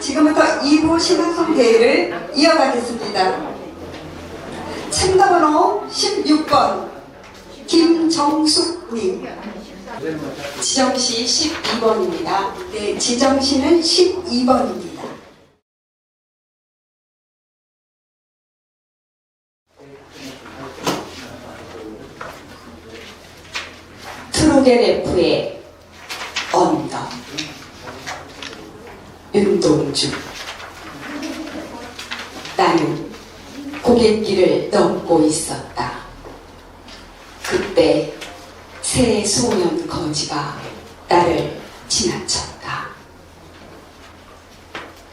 지금부터 2부 신앙송 대회를 이어가겠습니다. 참가번호 16번 김정숙님, 지정시 12번입니다. 네, 지정시는 12번입니다. 트로겐F의 언덕. 윤동주. 나는 고갯길을 넘고 있었다. 그때 새 소년 거지가 나를 지나쳤다.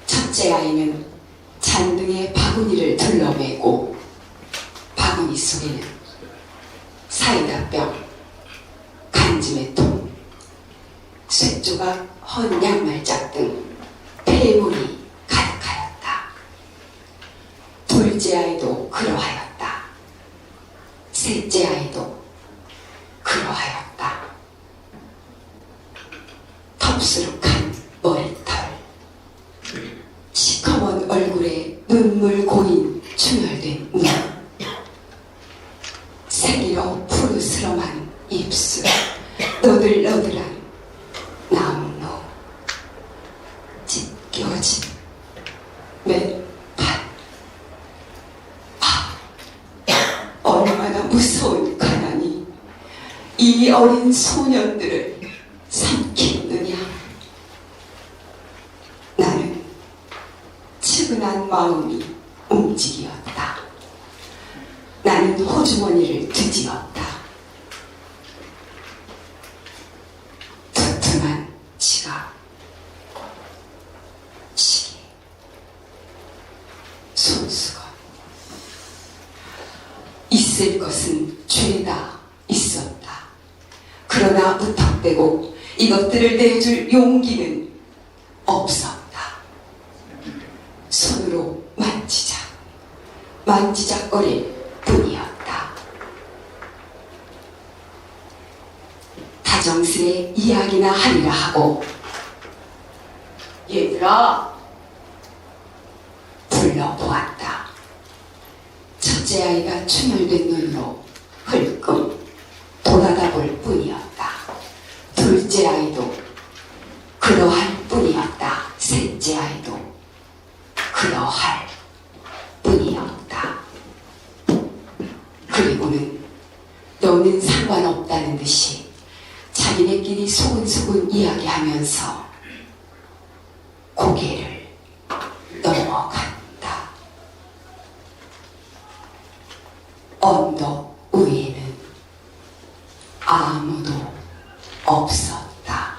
첫째 아이는 잔등에 바구니를 둘러매고 바구니 속에는 사이다병, 간지의 통, 쇠조각, 헌 양말짝 등 폐물이 가득하였다. 둘째 아이도 그러하였다. 셋째 아이도 그러하였다. 텁수룩한 머리털, 시커먼 얼굴에 눈물 고인 충혈된 눈, 생이로 푸르스름한 입술, 너들너들한 나무, 찢겨진 맨팔. 얼마나 무서운 가난이 이 어린 소년들을 삼키느냐. 나는 측은한 마음이 움직이었다. 나는 호주머니를 뒤집었다. 두툼한 지갑, 시계, 손수건. 있을 것은 죄다 있었다. 그러나 무턱대고 이것들을 내줄 용기는 없었다. 손으로 만지작거릴 뿐이었다. 다정스레 이야기나 하리라 하고, 얘들아, 불러보았다. 첫째 아이가 충혈된 눈으로 흘끔 돌아다볼 뿐이었다. 둘째 아이도 그러할 뿐이었다. 셋째 아이도 그러할 뿐이었다. 그리고는 너는 상관없다는 듯이 자기네끼리 소근소근 이야기하면서 고개를 넘어간다. 언덕 위에는 아무도 없었다.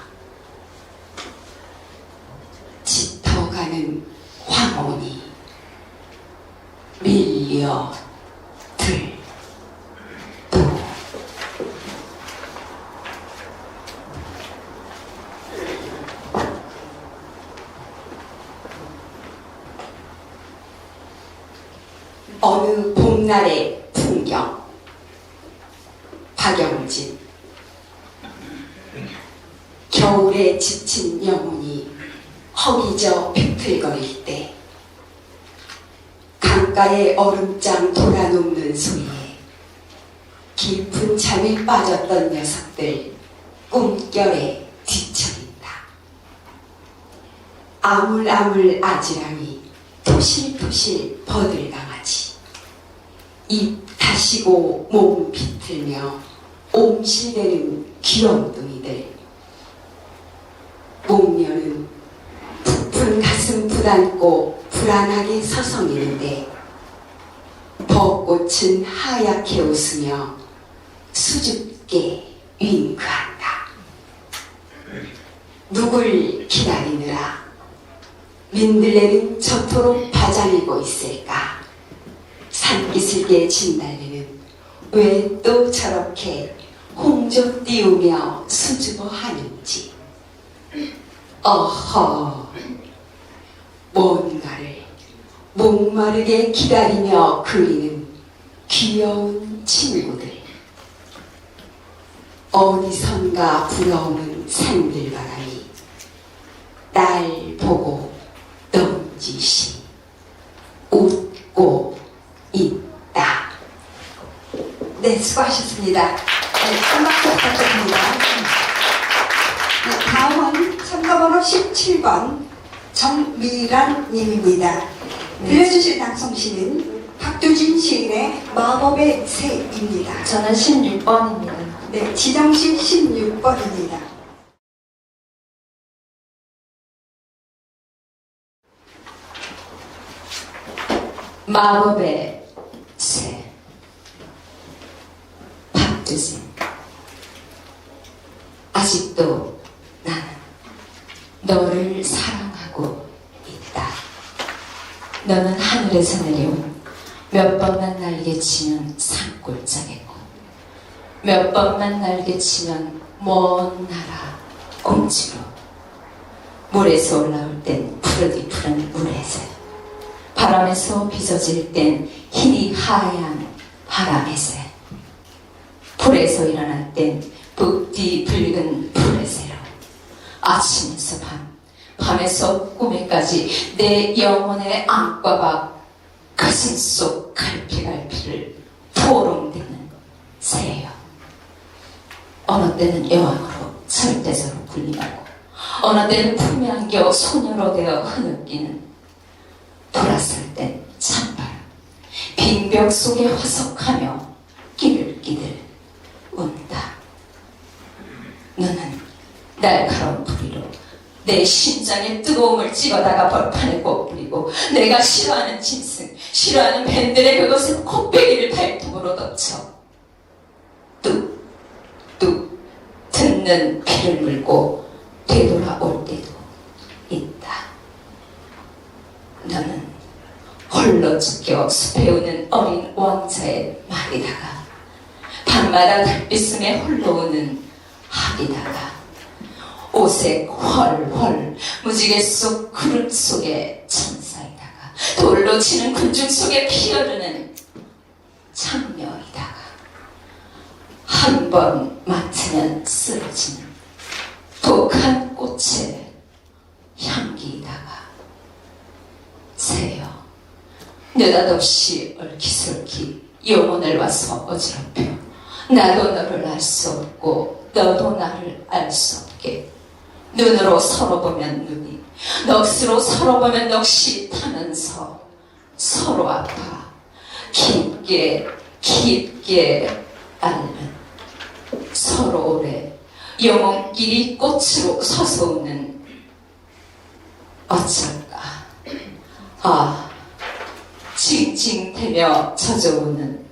짙어가는 황혼이 밀려들고, 어느 봄날의 풍경. 박영진. 겨울에 지친 영혼이 허기져 비틀거릴 때 강가의 얼음장 돌아눕는 소리에 깊은 잠에 빠졌던 녀석들 꿈결에 뒤척인다. 아물아물 아지랑이, 토실토실 버들강아지, 입 다시고 몸 비틀며 옴실대는 귀염둥이들, 목련은 부푼 가슴 부담고 불안하게 서성이는데 벚꽃은 하얗게 웃으며 수줍게 윙크한다. 누굴 기다리느라 민들레는 저토록 바자리고 있을까? 산기슭에 진달래는 왜 또 저렇게 홍조 띄우며 수줍어 하는지. 어허, 뭔가를 목마르게 기다리며 그리는 귀여운 친구들. 어디선가 불어오는 산들바람이 날 보고 듯이 웃고 있다. 네, 수고하셨습니다. 네, 큰 박수 부탁드립니다. 네, 다음은 참가번호 17번 정미란 님입니다. 들려주실 낭송시는 박두진 시인의 마법의 새입니다. 저는 16번입니다. 네, 지정시 16번입니다. 마법의 새. 박두진. 아직도 나는 너를 사랑하고 있다. 너는 하늘에서 내려온 몇 번만 날개치면 산골짜기고 몇 번만 날개치면 먼 나라 공주로 물에서 올라올 땐 푸르디 푸른 물의 새 바람에서 빚어질 땐 희리 하얀 바람의 새 불에서 일어날 땐 붓디 붉은 불의 새로 아침에서 밤에서 꿈에까지 내 영혼의 안과 밖 가슴 속 갈피갈피를 포롱대는 새요. 어느 때는 여왕으로 절대적으로 군림하고 어느 때는 품에 안겨 소녀로 되어 흐느끼는 돌았을 땐 찬바람 빈벽 속에 화석하며 끼들끼들 운다. 너는 날카로운 부리로 내 심장의 뜨거움을 찍어다가 벌판에 꼭 뿌리고 내가 싫어하는 짐승, 싫어하는 밴들의 그것을 코빼기를 발톱으로 덮쳐 뚝뚝 듣는 피를 물고 되돌아올 때도 있다. 너는 홀로 지켜 숲에 오는 어린 왕자의 말이다가 밤마다 달빛음에 홀로 오는 학이다가 오색 헐헐 무지개 속 구름 속의 천사이다가 돌로 치는 군중 속에 피어드는 창녀이다가 한 번 맡으면 쓰러지는 독한 꽃의 향기이다가 새여 느닷없이 얼키설키 영혼을 와서 어지럽혀 나도 너를 알 수 없고 너도 나를 알 수 없게 눈으로 서로 보면 눈이 넋으로 서로 보면 넋이 타면서 서로 아파 깊게 깊게 앓는 서로 오래 영혼끼리 꽃으로 서서 오는 어쩔까 아 징징대며 젖어오는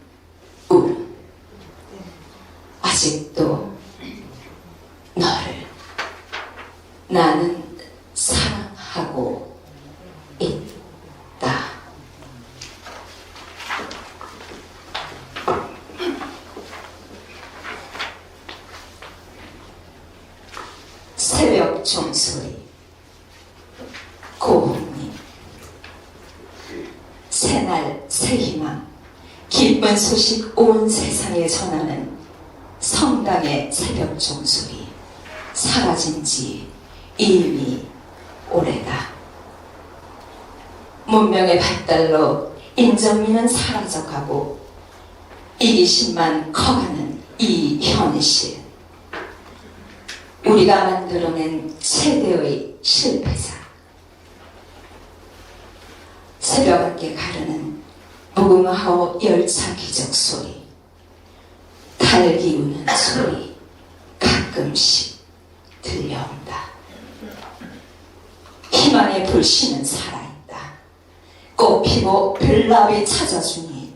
울음 아직도 너를 나는 사랑하고 있다. 새벽 종소리 고흥님 새날 새희망 기쁜 소식 온 세상에 전하는 성당의 새벽 종소리 사라진 지 이미 오래다. 문명의 발달로 인정미는 사라져가고 이기심만 커가는 이 현실 우리가 만들어낸 최대의 실패사 새벽함께 가르는 무궁화호 열차 기적 소리 달기 우는 소리 가끔씩 들려온다. 희망의 불씨는 살아있다. 꽃피고 별나비 찾아주니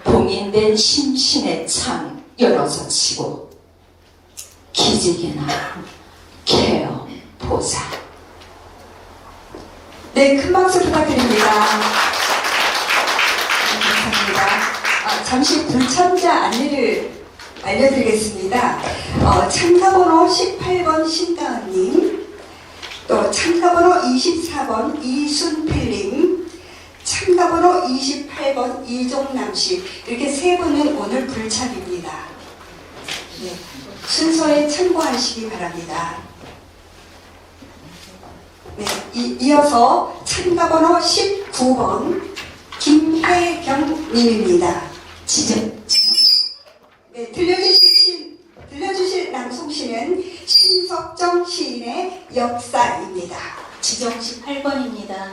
봉인된 심신의 창 열어젖히고 기지개나 개어 보자. 네, 큰 박수 부탁드립니다. 감사합니다. 잠시 불참자 안내를 알려드리겠습니다. 참가번호 18번 신다은님, 또 참가번호 24번 이순필님, 참가번호 28번 이종남씨 이렇게 세 분은 오늘 불참입니다. 네, 순서에 참고하시기 바랍니다. 네, 이어서 참가번호 19번 김혜경 님입니다. 네, 들려주실 낭송시는 신석정 시인의 역사입니다. 지정 18번입니다.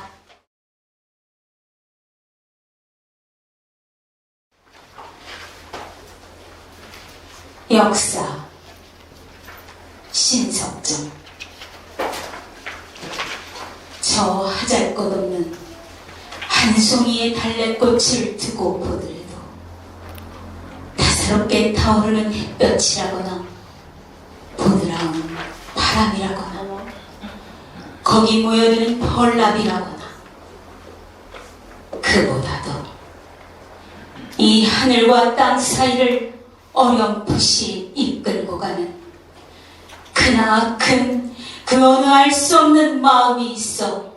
역사 신석정. 저 하잘것없는 한 송이의 달래꽃을 두고 보더라도 다사롭게 타오르는 햇볕이라거나 보드라운 바람이라거나 거기 모여드는 벌나비라거나 그보다도 이 하늘과 땅 사이를 어렴풋이 이끌고 가는 크나큰 그 어느 알 수 없는 마음이 있어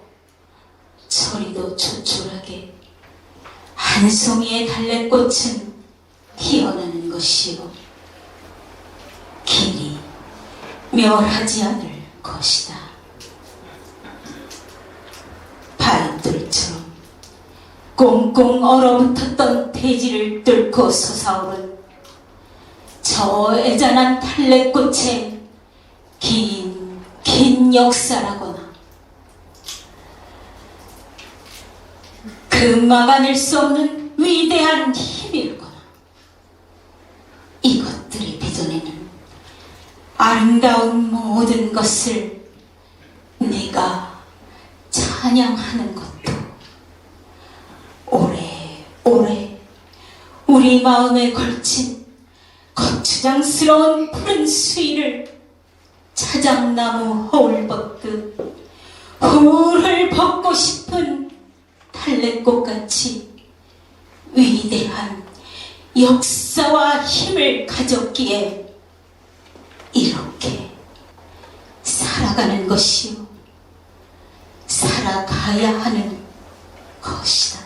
저리도 조촐하게 한 송이의 달래꽃은 피어나는 것이요 길이 멸하지 않을 것이다. 바람들처럼 꽁꽁 얼어붙었던 대지를 뚫고 솟아오른 저 애잔한 달래꽃의 긴 역사라거나 그 막아낼 수 없는 위대한 힘이라거나 이것들이 빚어내는 아름다운 모든 것을 내가 찬양하는 것도 오래오래 우리 마음에 걸친 거추장스러운 푸른 수위를 차장나무 허울 벗듯 훌훌 벗고 싶은 달래꽃같이 위대한 역사와 힘을 가졌기에 이렇게 살아가는 것이요 살아가야 하는 것이다.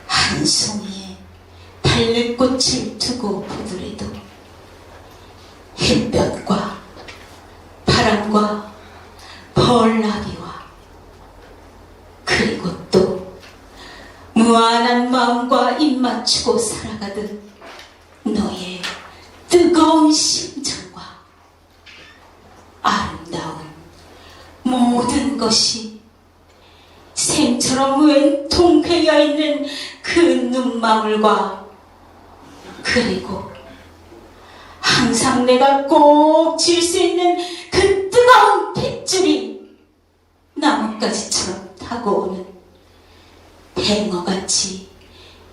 한 송이의 달래꽃을 두고 보더라도 햇볕과 바람과 벌나비와 그리고 또 무한한 마음과 입맞추고 살아가듯 너의 뜨거운 심정과 아름다운 모든 것이 생처럼 왼통 배어있는 그 눈망울과 그리고 항상 내가 꼭 질 수 있는 그 뜨거운 핏줄이 나뭇가지처럼 타고 오는 뱅어같이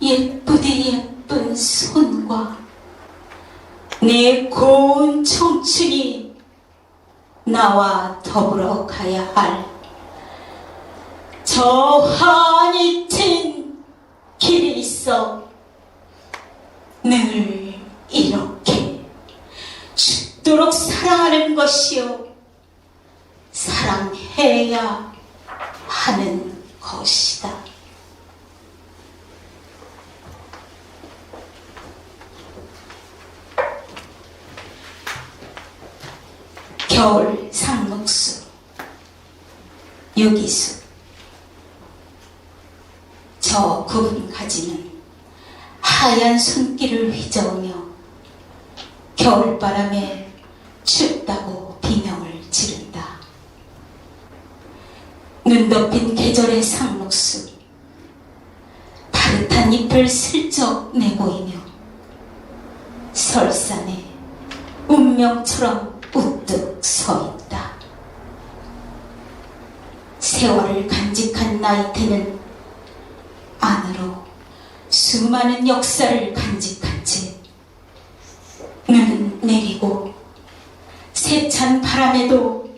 예쁘디 예쁜 손과 내 고운 청춘이 나와 더불어 가야 할 저 한이 튼 길이 있어 늘 이렇게 죽도록 사랑하는 것이요 사랑해야 하는 것이다. 겨울 상록수 유기수. 저 굽은 가지는 하얀 손길을 휘저으며 겨울바람에 춥다고 비명을 지른다. 눈 덮인 계절의 상록수 파릇한 잎을 슬쩍 내보이며 설산에 운명처럼 우뚝 서 있다. 세월을 간직한 나이테는 안으로 수많은 역사를 간직한 채 눈은 내리고 세찬 바람에도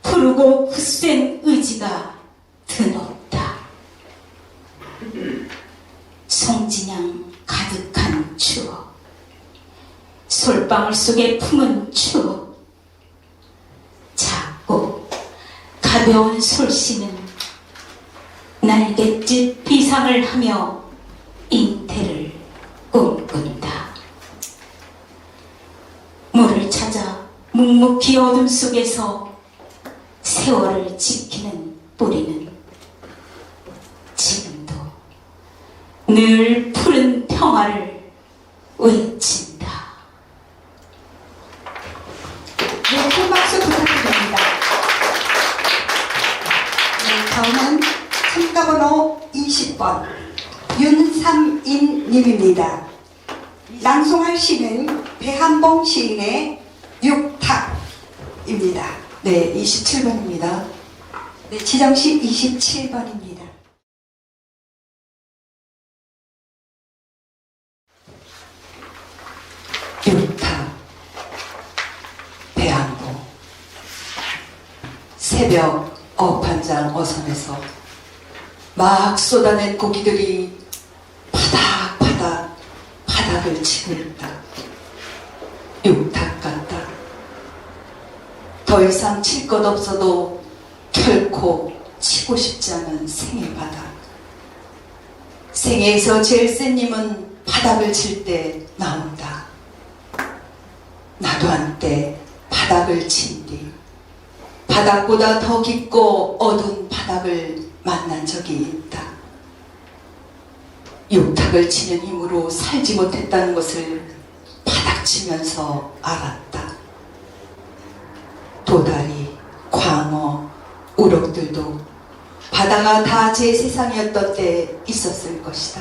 푸르고 굳센 의지가 드높다. 송진양 가득한 추억, 솔방울 속에 품은 추억, 작고 가벼운 솔씨는 날갯짓 비상을 하며 잉태를 꿈꾼다. 물을 찾아 묵묵히 어둠 속에서 세월을 지키는 뿌리는 지금도 늘 푸른 평화를 외친다. 네, 큰 박수 부탁드립니다. 네, 다음은 참가번호 20번 윤삼인 님입니다. 낭송할 시는 배한봉 시인의 육탁입니다. 네, 27번입니다. 네, 지정시 27번입니다. 육탁 배한봉. 새벽 어판장 어선에서 막 쏟아낸 고기들이 파닥파닥 바닥을 치고 있다. 육탁 같다. 더 이상 칠 것 없어도 결코 치고 싶지 않은 생의 바닥. 생애에서 제일 센 님은 바닥을 칠 때 나온다. 나도 한때 바닥을 친 뒤 바닥보다 더 깊고 어두운 바닥을 만난 적이 있다. 육탁을 치는 힘으로 살지 못했다는 것을 바닥치면서 알았다. 도다리, 광어, 우럭들도 바다가 다 제 세상이었던 때 있었을 것이다.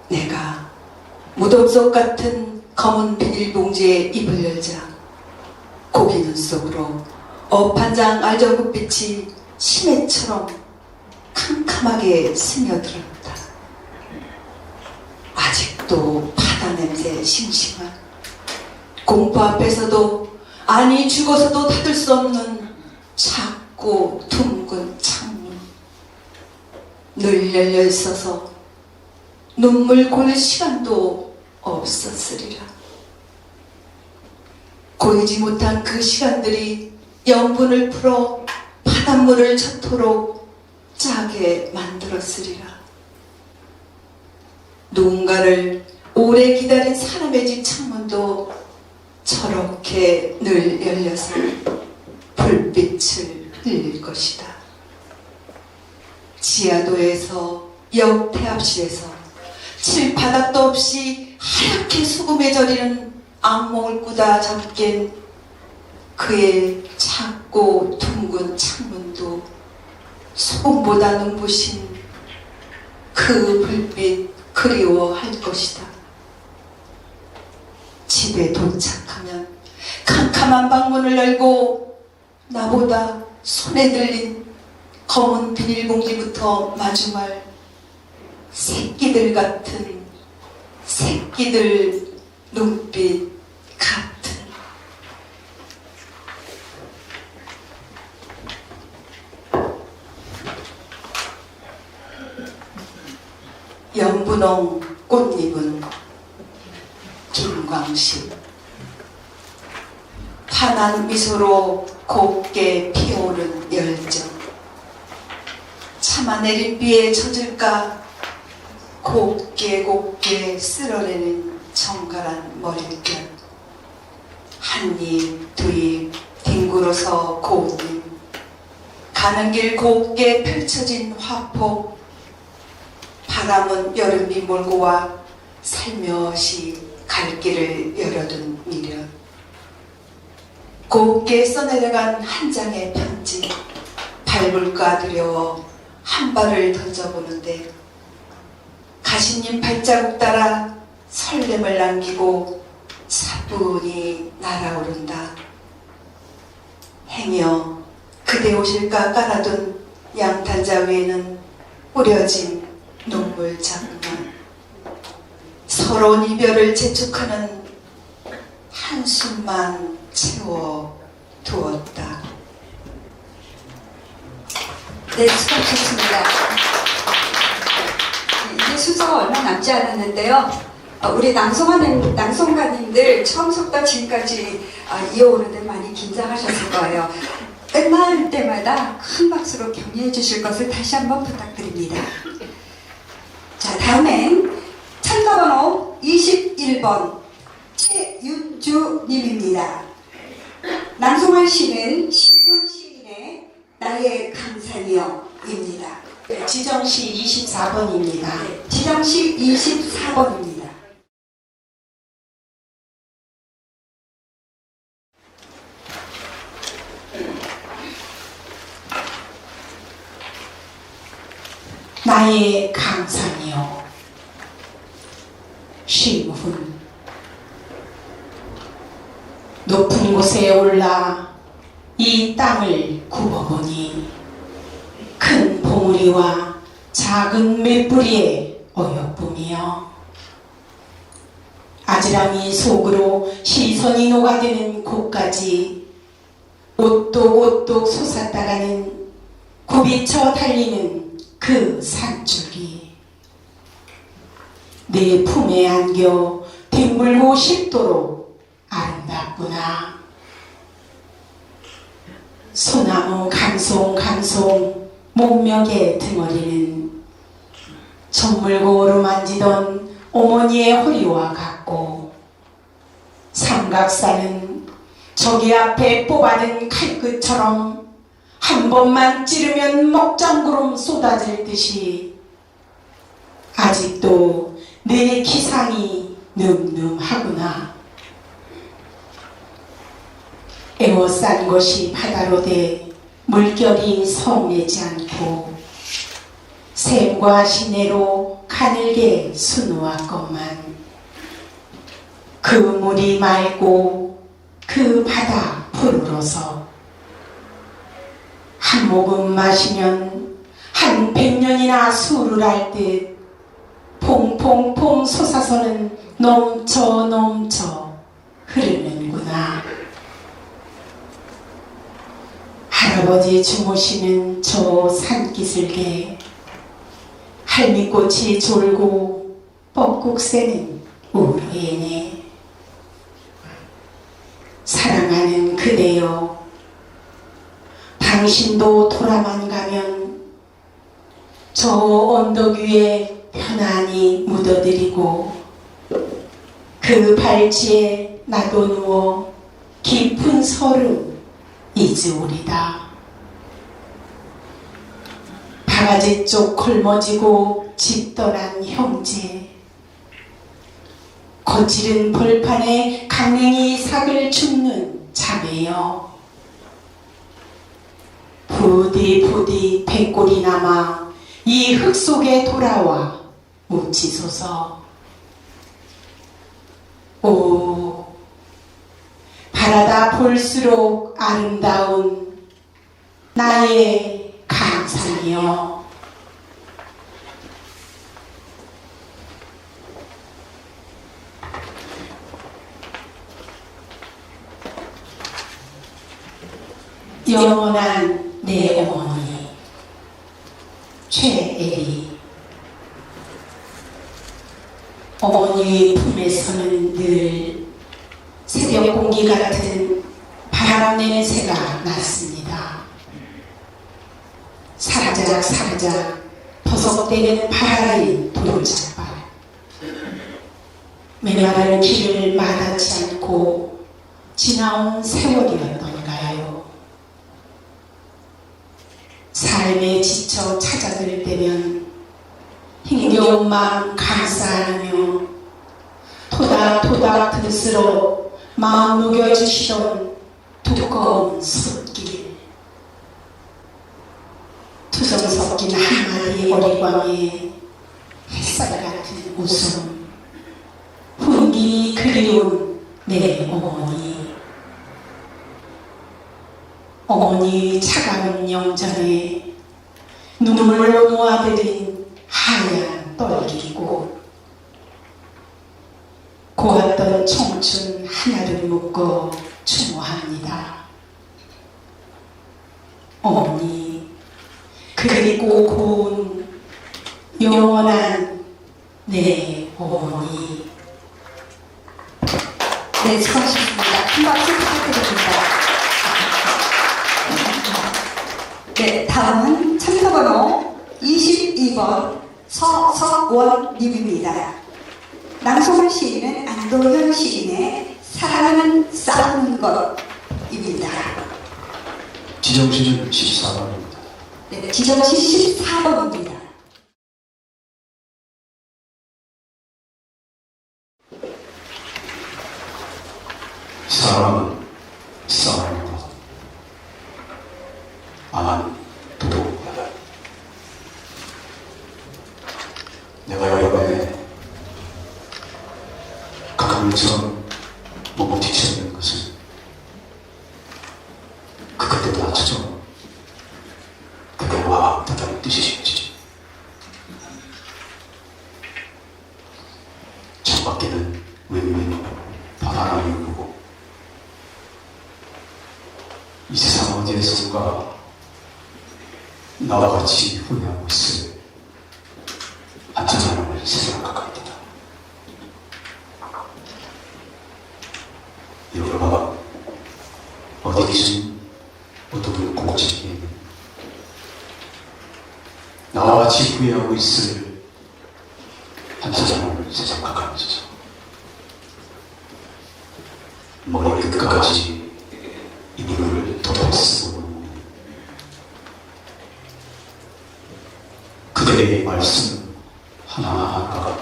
내가 무덤 속 같은 검은 비닐봉지에 입을 열자 고기 눈 속으로 어판장 알전국빛이 심해처럼 캄캄하게 스며들었다. 아직도 바다 냄새 싱싱한 공포 앞에서도 아니 죽어서도 닫을 수 없는 작고 둥근 창문. 늘 열려 있어서 눈물 고일 시간도 없었으리라. 고이지 못한 그 시간들이 염분을 풀어 바닷물을 저토록 짜게 만들었으리라. 누군가를 오래 기다린 사람의 집 창문도 저렇게 늘 열려서 불빛을 흘릴 것이다. 지하도에서 역태합실에서 칠바닥도 없이 하얗게 수금에 절이는 악몽을 꾸다 잠깬 그의 작고 둥근 창문도 소금보다 눈부신 그 불빛 그리워할 것이다. 집에 도착하면 캄캄한 방문을 열고 나보다 손에 들린 검은 비닐봉지부터 마주할 새끼들 같은 새끼들 눈빛 같은 연분홍 꽃잎은 김광식 환한 미소로 곱게 피어오른 열정 참아내린 비에 젖을까 곱게 곱게 쓸어내는 정갈한 머릿결 한입 두입 뒹굴어서 고운잎 가는 길 곱게 펼쳐진 화폭 바람은 여름비 몰고 와 살며시 갈 길을 열어둔 미련 곱게 써내려간 한 장의 편지 밟을까 두려워 한 발을 던져보는데 가시님 발자국 따라 설렘을 남기고 사뿐히 날아오른다. 행여 그대 오실까 깔아둔 양탄자 위에는 뿌려진 눈물 자국만 서러운 이별을 재촉하는 한숨만 채워 두었다. 네, 수고하셨습니다. 이제 순서가 얼마 남지 않았는데요. 우리 낭송가님들 처음부터 지금까지 이어오는데 많이 긴장하셨을 거예요. 끝날 때마다 큰 박수로 격려해 주실 것을 다시 한번 부탁드립니다. 자, 다음엔 참가번호 21번 최윤주님입니다. 낭송할 시는 신분 나의 강산이여입니다. 지정시 24번입니다. 지정시 24번입니다. 나의 강산이여. 시문. 높은 곳에 올라 이 땅을 굽어보니 큰 봉우리와 작은 맷뿌리의 어여쁨이여. 아지랑이 속으로 시선이 녹아드는 곳까지 오똑오똑 솟았다가는 굽이쳐 달리는 그 산줄기. 내 품에 안겨 뒹굴고 싶도록 아름답구나. 소나무 감송감송 목멱의 등어리는 정물고루 만지던 어머니의 허리와 같고, 삼각산은 저기 앞에 뽑아낸 칼끝처럼 한 번만 찌르면 먹장구름 쏟아질 듯이 아직도 내 기상이 늠름하구나. 에워싼 것이 바다로 돼 물결이 성내지 않고 샘과 시내로 가늘게 수놓았건만 그 물이 맑고 그 바다 푸르러서 한 모금 마시면 한 100년이나 술을 할 듯 퐁퐁퐁 솟아서는 넘쳐 흐르는구나. 할아버지 주무시는 저 산기슭에 할미꽃이 졸고 뻐꾹 새는 우루에네. 사랑하는 그대여, 당신도 돌아만 가면 저 언덕 위에 편안히 묻어드리고 그 발치에 나도 누워 깊은 설을 잊으오리다. 바가지 쪽 걸머지고 집 떠난 형제, 거칠은 벌판에 강냉이 삭을 줍는 자매여, 부디 백골이 남아 이 흙 속에 돌아와 묻히소서. 오, 바라다 볼수록 아름다운 나의 강산이여. 영원한 내 어머니 최애리. 어머니의 품에서는 늘 새벽 공기 같은 바람 냄새가 났습니다. 사라작 버석대는 바라린 돌짝발. 메마른 길을 마다치 않고 지나온 세월이었던가요. 삶에 지쳐 찾아들 때면 힘겨운 마음 감사하며 토닥토닥 드스러 마음 녹여주시던 두꺼운 솥길. 투정 섞인 한마디 어리광에 햇살 같은 웃음. 훈기 그리운 내 어머니. 어머니 차가운 영전에 눈물로 놓아들인 하얀 떨기꽃. 고왔던 청춘 하나를 묶어 추모합니다. 어머니, 그리고 고운 영원한 내 어머니. 네, 수고하셨습니다. 큰 박수 부탁드립니다. 네, 다음은 참여번호 22번 서석원님입니다. 낭송할 시인은 안도현 시인의 사랑은 싸우는 것입니다. 지정시는 14번입니다. 네, 지정시 14번입니다. 사람은 싸움을 것, 아만 도둑이다. 내가 이번에 가끔처럼 몸부딪히는 것은 그때도 나처럼 그게 와닿다는 뜻이겠지. 창밖에는 윈윈 바람이 불고 이 세상 어디에선가 나와 같이 후회하고 있을 안전함을 생각합니다. 여러가 어디 계신 어둠을 공직에 나와 같이 후회하고 있을 안전함을 생각하면서 머리 끝까지 이불을 덮어쓰고 그대의 말씀 하나하나가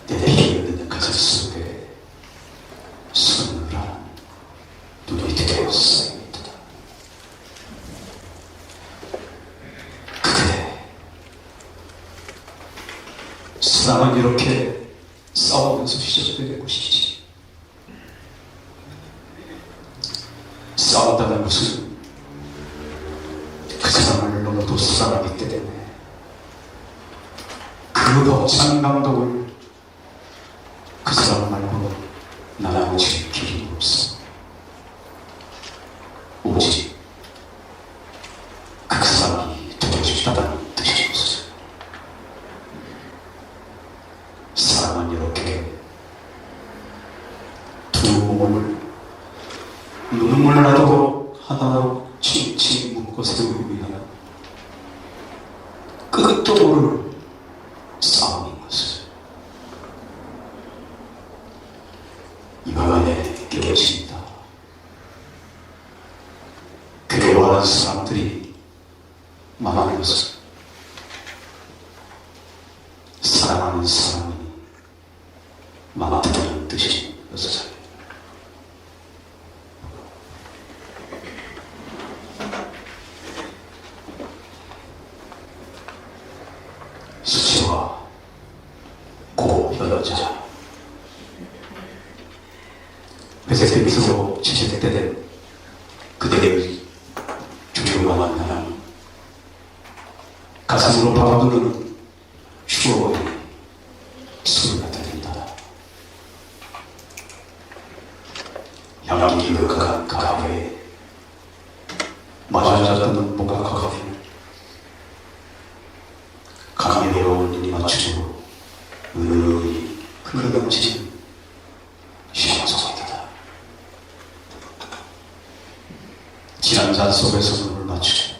내 피어있는 가슴 속에 서늘한 눈이 되었습니다. 그대, 사랑은 이렇게 싸우면서 시작되는 것이지. 싸운다는 것은 그 사람을 너무도 사랑하기 때문에 그 벅찬 감동을 그 사람 말고는 나눠줄 길이 없어. 오직 그 사람이 도와주다는 뜻이 없어. 사랑은 이렇게 두 몸을 눈물 나도록 하나로 칭칭 묶어 세우기 위하여 끝도 모를 싸움인 것을 이번에 깨어집니다. 그리워하는 사람들이 많은 것을 사랑하는 사람이 많다는 뜻인 것을 수치와 고현자 회색 빛으로 지적된 그대의 조용한 하나님 가슴으로 파고드는 추억의 소리가 들린다. 향기 그윽한 가게에 맞아졌던 목각 커피를 감미로운 눈이 맞추고 은은히 흘러넘치는 시간송이다. 진한 잔 속에서 눈을 맞추고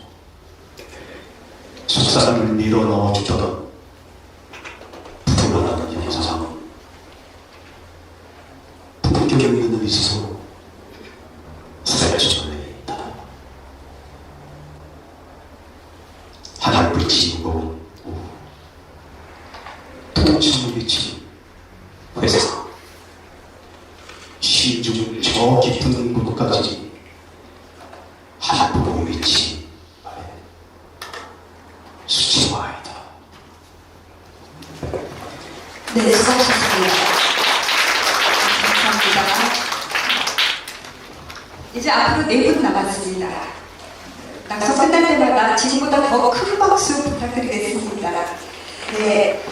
속사람을 밀어 넣어주던 불어나는 영상은 품격 있는 미소로 살쪄내 있다. 하늘빛이 무거운 오후 통창을 비친 회색 신중 저 깊은 곳까지 하늘보고 위치 아래 수치와이다. 네, 수고하셨습니다. 감사합니다. 이제 앞으로 4분 남았습니다. 낙서 끝날 때마다 지금보다 더 큰 박수 부탁드리겠습니다. 네,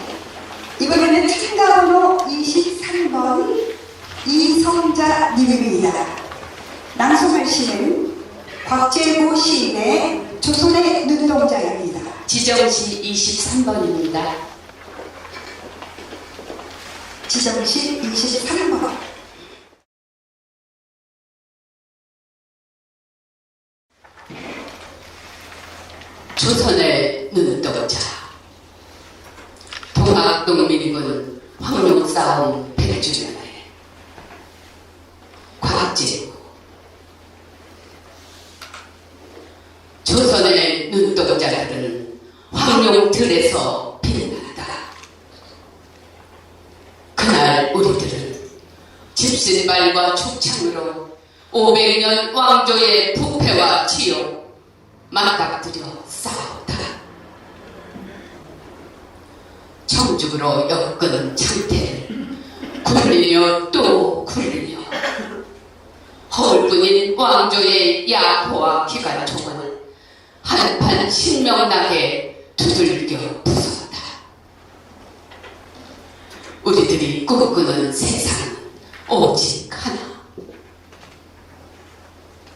이번에는 참가번호 23번 이성자 님입니다. 낭송할 시는 곽재고 시인의 조선의 눈동자입니다. 지정시 23번입니다. 지정시 23번. 조선의 눈동자 동학동민군 황룡싸움 100주년에 곽재고 조선 조선의 눈동자들은 황룡들에서 빛난다. 그날 우리들은 집신발과 축창으로 500년 왕조의 부패와 치욕 맞닥뜨려 싸웠다. 청죽으로 엮은 창태를 굴리며 또 굴리며 허울뿐인 왕조의 야호와 기관총을 한판 신명나게 두들겨 부쉈다. 우리들이 꿈꾸는 세상은 오직 하나.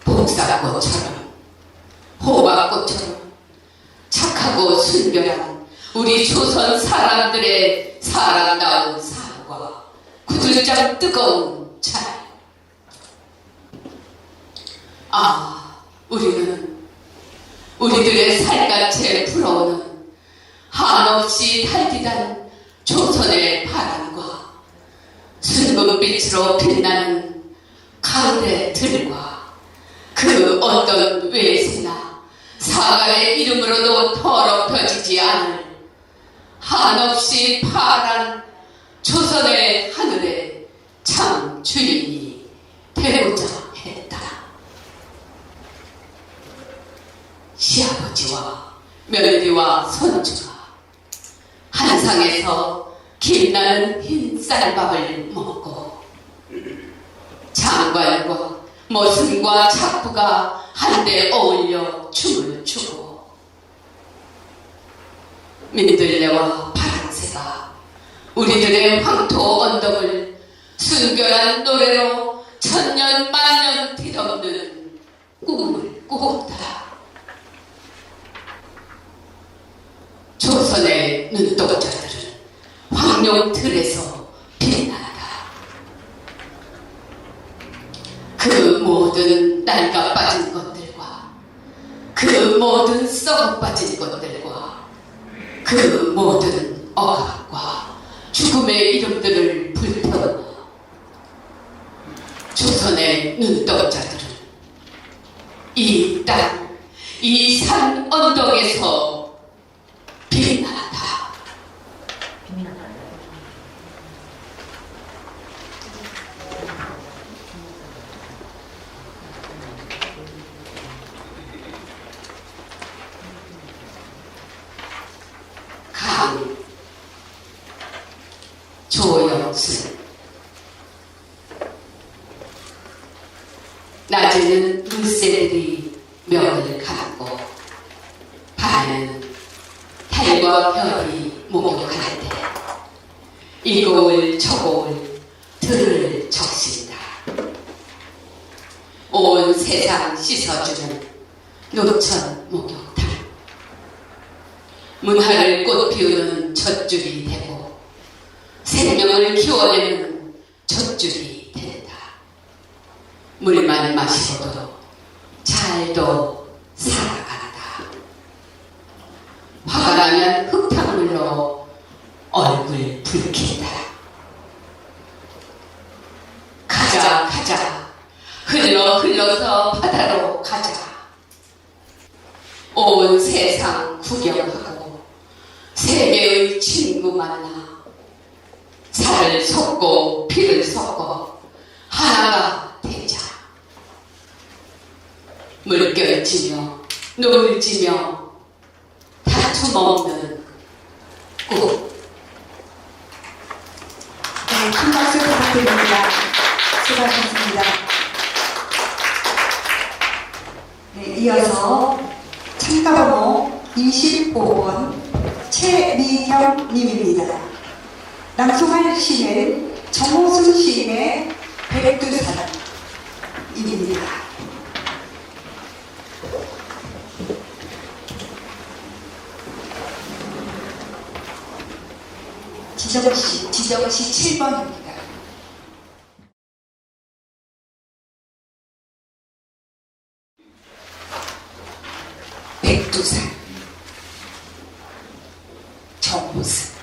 복사꽃처럼 호박꽃처럼 착하고 순결한 우리 조선 사람들의 사람다운 삶과 구들장 뜨거운 차. 우리는 우리들의 살갗에 불어오는 한없이 달디단 조선의 바람과 순금빛으로 빛나는 가을의 들과 그 어떤 외세나 사갈의 이름으로도 더럽혀지지 않을 한없이 파란 조선의 하늘의 참 주인이 되고자 했다. 시아버지와 며느리와 손주가 한상에서 김나는 흰 쌀밥을 먹고 장관과 모순과 작부가 한데 어울려 춤을 추고 민들레와 파랑새가 우리들의 황토 언덕을 순결한 노래로 천년 만년 뒤덮는 꿈을 꾸었다. 조선의 눈동자들은 황룡틀에서 빛난다. 그 모든 낡아 빠진 것들과 그 모든 썩어 빠진 것들과 그 모든 억압과 죽음의 이름들을 불태우며 조선의 눈동자들은 이 땅, 이 산 언덕에서 빛나다. 강 조영순. 낮에는 물새들이 멱을 감고 밤에는 달과 별이 목욕할 때 이 고을 저 고을 들을 적신다. 온 세상 씻어주는 노천 목욕탕. 문화를 꽃 피우는 젖줄이 되고 생명을 키워내는 젖줄이 된다. 물만 마시고도 잘도 살아간다. 화가 나면 흙탕물로 얼굴 붉힌다. 가자 흘러서 바다로 가자. 온 세상 구경하고 세계의 친구 만나 살을 섞고 피를 섞어 하나가 되자. 물결치며 노을지며 다툼 없는 꿈. 네, 큰 박수 부탁드립니다. 수고하셨습니다. 네, 이어서 참가번호 25번 최미경님입니다. 낭송할 시는 정호순 시인의 백두산입니다. 지정시 7번입니다. 백두산 정호승.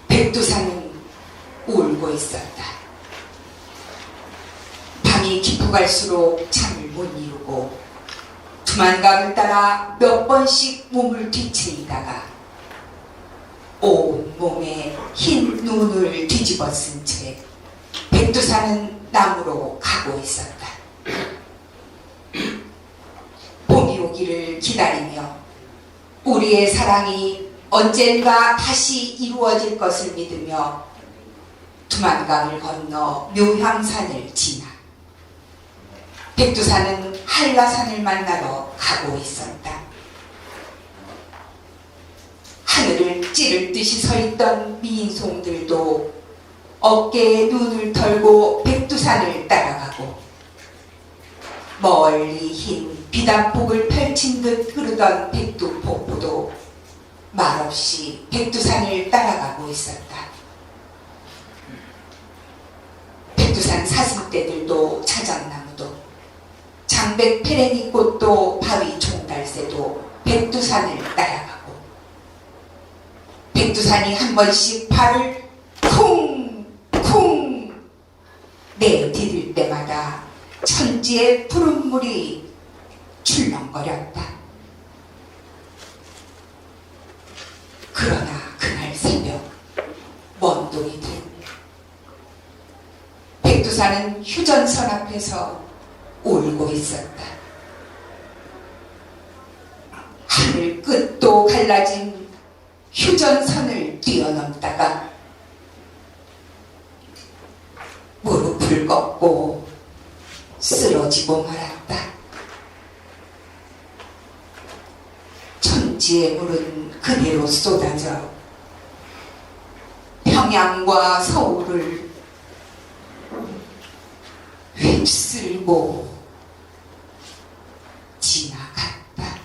백두산은 울고 있었다. 밤이 밤이 깊어갈수록 잠을 못 이루고 두만강을 따라 몇 번씩 몸을 뒤채이다가 온몸에 흰 눈을 뒤집어 쓴 채 백두산은 나무로 가고 있었다. 봄이 오기를 기다리며 우리의 사랑이 언젠가 다시 이루어질 것을 믿으며 두만강을 건너 묘향산을 지나 백두산은 한라산을 만나러 가고 있었다. 하늘을 찌를 듯이 서 있던 미인송들도 어깨에 눈을 털고 백두산을 따라가고 멀리 흰 비단폭을 펼친 듯 흐르던 백두폭포도 말없이 백두산을 따라가고 있었다. 백두산 사슴떼들도 자작나무도 장백 페레니 꽃도 바위 종달새도 백두산을 따라가고 백두산이 한 번씩 발을 쿵쿵 내디딜 때마다 천지의 푸른 물이 출렁거렸다. 그러나 그날 새벽 먼동이들 백두산은 휴전선 앞에서 울고 있었다. 하늘 끝도 갈라진 휴전선을 뛰어넘다가 무릎을 꺾고 쓰러지고 말았다. 천지의 물은 그대로 쏟아져 평양과 서울을 휩쓸고 지나갔다.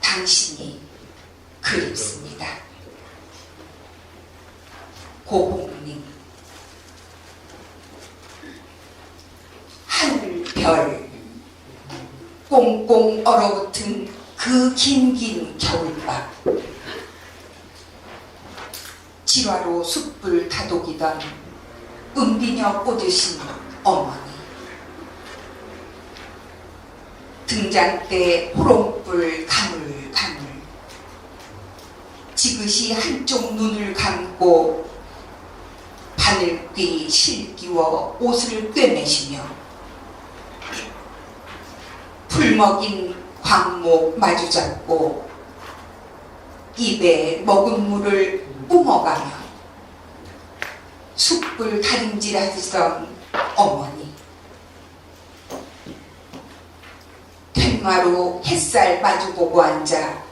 당신이 그립습니다. 고봉님. 하늘별 꽁꽁 얼어붙은 그 긴 겨울밤, 지화로 숯불 다독이던 은비녀 꽂으신 어머니, 등잔대 호롱불 가물가물 지그시 한쪽 눈을 감고 바늘귀 실기워 옷을 꿰매시며 풀먹인 광목 마주잡고 입에 먹은 물을 뿜어가며 숯불 다림질하시던 어머니, 툇마루 햇살 마주보고 앉아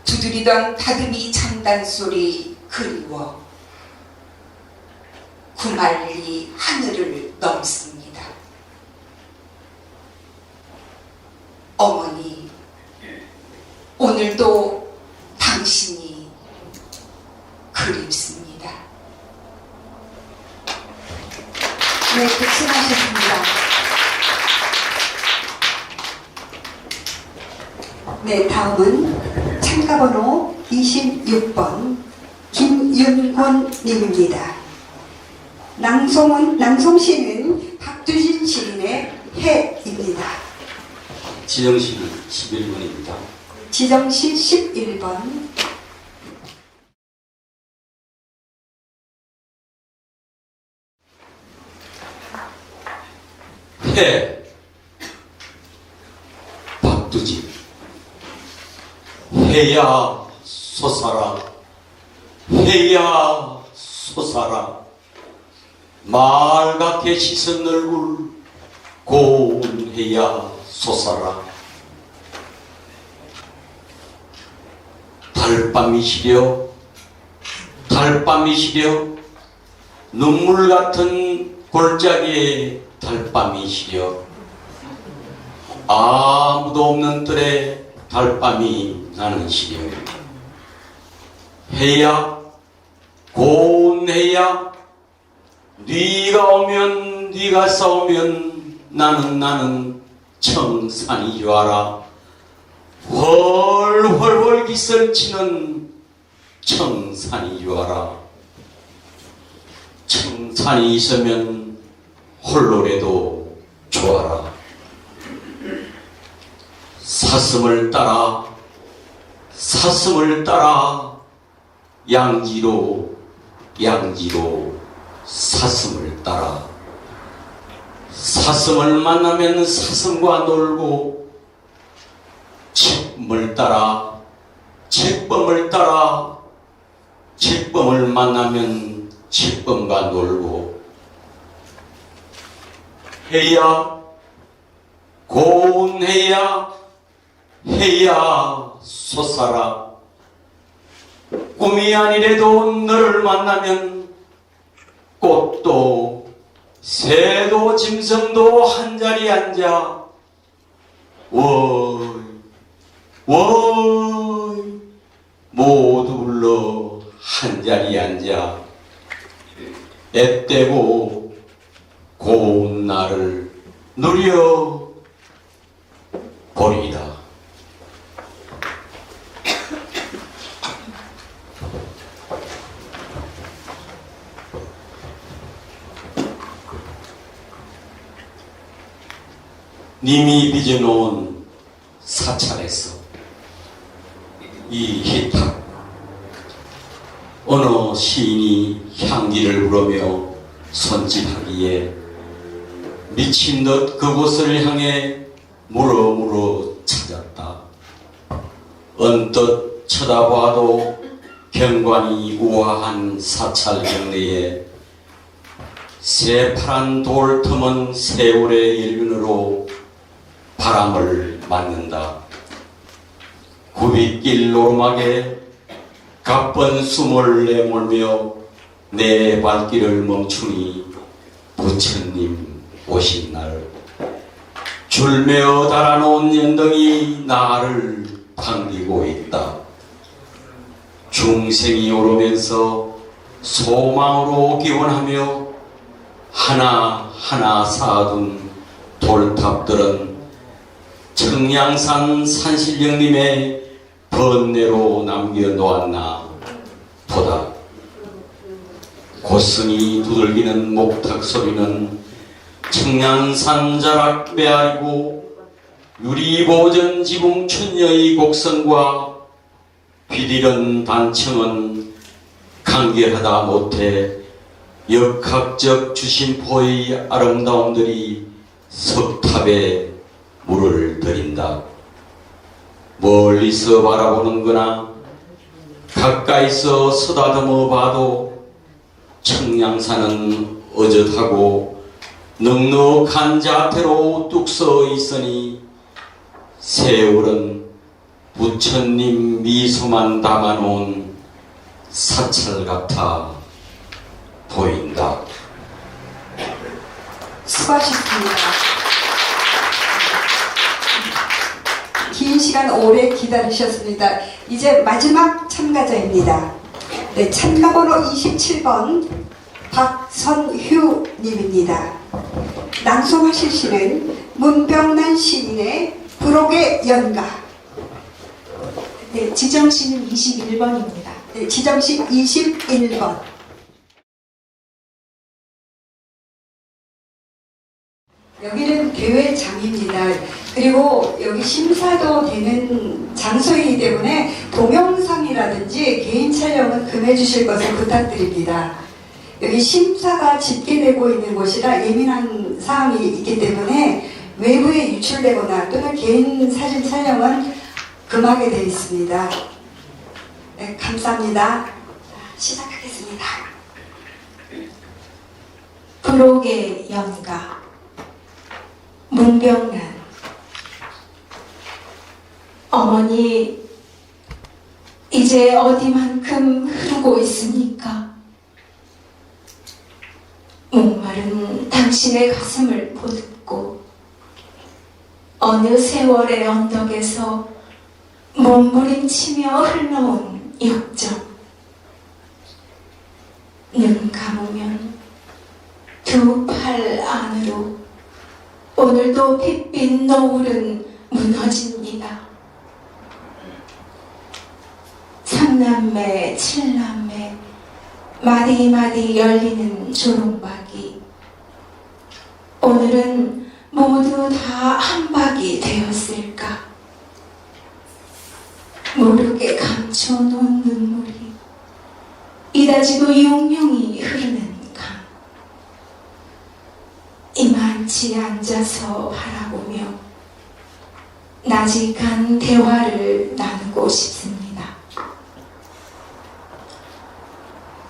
두드리던 다듬이 장단소리 그리워 구말리 하늘을 넘습니다. 어머니, 오늘도 당신이 그립습니다. 네, 수고하셨습니다. 네, 다음은 참가번호 26번 김윤권님입니다. 낭송시는 박두진 시인의 해입니다. 지정시는 11번입니다. 지정시 11번. 해. 박두진. 해야 솟아라. 해야 솟아라. 말갛게 씻은 얼굴 고운 해야 솟아라. 달밤이 시려, 달밤이 시려, 눈물 같은 골짜기에 달밤이 시려, 아무도 없는 뜰에 달밤이 나는 시려. 해야, 고운 해야, 네가 오면, 네가 싸우면 나는 청산이 유하라. 훨훨훨 기설치는 청산이 유하라. 청산이 있으면 홀로라도 좋아라. 사슴을 따라 양지로 사슴을 따라. 사슴을 만나면 사슴과 놀고, 책범을 따라 책범을 만나면 책범과 놀고, 해야 고운 해야 솟아라. 꿈이 아니래도 너를 만나면 꽃도 새도 짐승도 한자리 앉아 워이 모두 불러 한자리 앉아 앳되고 고운 날을 누려 버리다. 님이 빚어놓은 사찰에서 이 희탁, 어느 시인이 향기를 부르며 손짓하기에 미친 듯 그곳을 향해 물어 찾았다. 언뜻 쳐다봐도 경관이 우아한 사찰 경내에 새파란 돌 틈은 세월의 일륜으로 바람을 맞는다. 굽이길 노르막에 가쁜 숨을 내몰며 내 발길을 멈추니 부처님 오신 날, 줄매어 달아놓은 연등이 나를 반기고 있다. 중생이 오르면서 소망으로 기원하며 하나하나 쌓아둔 돌탑들은 청량산 산신령님의 번뇌로 남겨놓았나 보다. 고스니 두들기는 목탁 소리는 청량산 자락 메아리고 유리보전 지붕 춘녀의 곡성과 휘디른 단청은 간결하다 못해 역학적 주심포의 아름다움들이 석탑에 물을 들인다. 멀리서 바라보는 거나 가까이서 쓰다듬어 봐도 청량산은 어젓하고 넉넉한 자태로 뚝 서 있으니 세월은 부처님 미소만 담아놓은 사찰 같아 보인다. 수고하셨습니다. 긴 시간 오래 기다리셨습니다. 이제 마지막 참가자입니다. 네, 참가번호 27번 박선휴 님입니다. 낭송하실 시는 문병난 시인의 부록의 연가. 네, 지정시는 21번입니다. 네, 지정시 21번. 여기는 대회장입니다. 그리고 여기 심사도 되는 장소이기 때문에 동영상이라든지 개인 촬영은 금해 주실 것을 부탁드립니다. 여기 심사가 집계되고 있는 곳이라 예민한 사항이 있기 때문에 외부에 유출되거나 또는 개인 사진 촬영은 금하게 되어 있습니다. 네, 감사합니다. 시작하겠습니다. 부록의 연가 문병난. 어머니, 이제 어디만큼 흐르고 있습니까? 목마른 당신의 가슴을 보듬고 어느 세월의 언덕에서 몸부림치며 흘러온 역정. 눈 감으면 두 팔 안으로 오늘도 핏빛 노을은 무너집니다. 삼남매, 칠남매, 마디마디 열리는 조롱박이. 오늘은 모두 다 한박이 되었을까? 모르게 감춰놓은 눈물이 이다지도 용용이 흐르는 강. 이만치 앉아서 바라보며 나직한 대화를 나누고 싶습니다.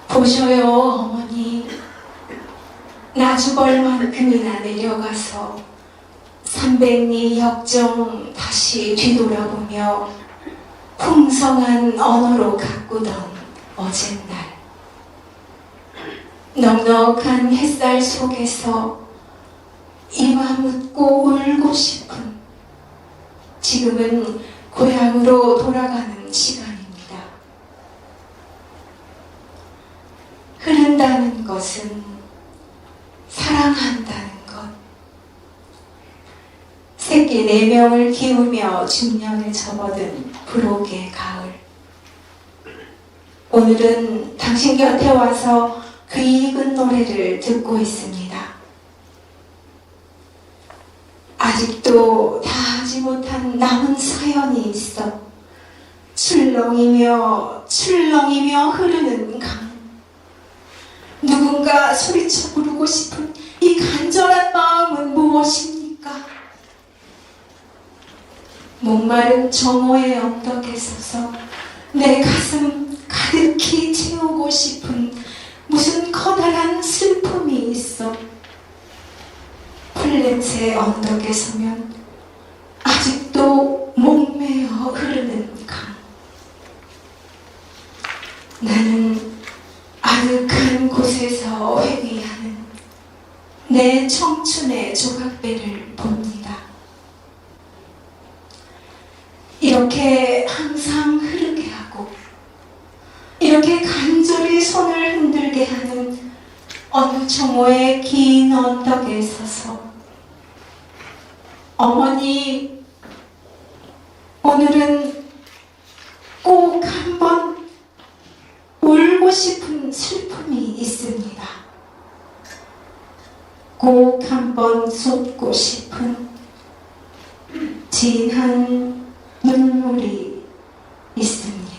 보셔요, 어머니. 나주벌만큼이나 내려가서 300리 역정 다시 뒤돌아보며 풍성한 언어로 가꾸던 어젯날. 넉넉한 햇살 속에서 이마 묻고 울고 싶은, 지금은 고향으로 돌아가는 시간입니다. 흐른다는 것은 사랑한다는 것. 새끼 4명을 키우며 중년에 접어든 불혹의 가을. 오늘은 당신 곁에 와서 그 익은 노래를 듣고 있습니다. 아직도 다 하지 못한 남은 사연이 있어 출렁이며 흐르는 강. 누군가 소리쳐 부르고 싶은 이 간절한 마음은 무엇입니까? 목마른 정오의 언덕에 서서 내 가슴 가득히 채우고 싶은 무슨 커다란 슬픔이 있어. 풀냄새 언덕에 서면 아직도 목매어 흐르는 강. 나는 아득한 곳에서 회귀하는 내 청춘의 조각배를 봅니다. 이렇게 항상 흐르게 하고 이렇게 간절히 손을 흔들게 하는 어느 정오의 긴 언덕에 서서 어머니, 오늘은 꼭 한번 울고 싶은 슬픔이 있습니다. 꼭 한번 쏟고 싶은 진한 눈물이 있습니다.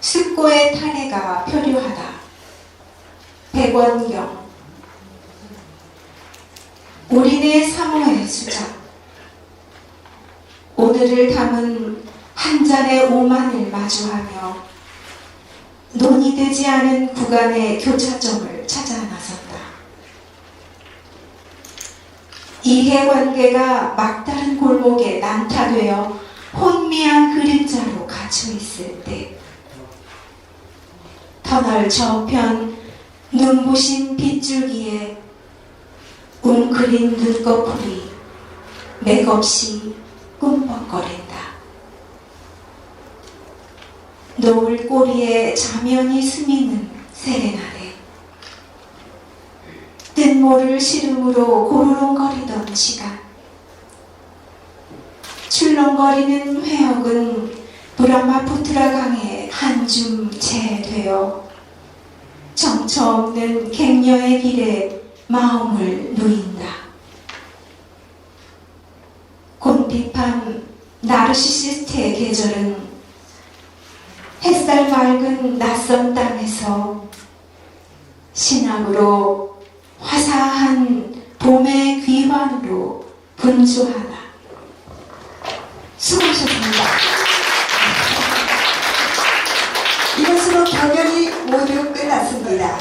숙고의 탄해가 표류하다. 백원경. 우리네 사모의 수작. 오늘을 담은 한 잔의 오만을 마주하며 논의되지 않은 구간의 교차점을 찾아 나섰다. 이해관계가 막다른 골목에 난타되어 혼미한 그림자로 갇혀 있을 때 터널 저편 눈부신 빗줄기에 웅크린 눈꺼풀이 맥없이 꿈벅거린다. 노을 꼬리에 자면이 스미는 세레나데. 뜬모를 시름으로 고르릉거리던 시간. 출렁거리는 회역은 브라마푸트라 강에 한 줌 채되어 정처 없는 객녀의 길에 마음을 누인다. 곤핍한 나르시시스트의 계절은 햇살 맑은 낯선 땅에서 신학으로 화사한 봄의 귀환으로 분주하다. 수고하셨습니다. 이것으로 경연이 모두 끝났습니다.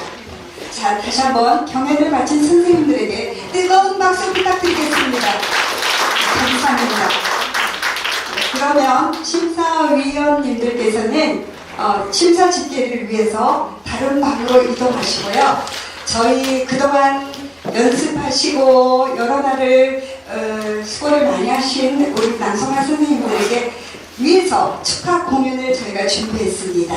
자, 다시 한번 경연을 마친 선생님들에게 뜨거운 박수 부탁드리겠습니다. 감사합니다. 그러면 심사위원님들께서는 심사 집계를 위해서 다른 방으로 이동하시고요. 저희 그동안 연습하시고 여러 날을 수고를 많이 하신 우리 낭송아 선생님들에게 위해서 축하 공연을 저희가 준비했습니다.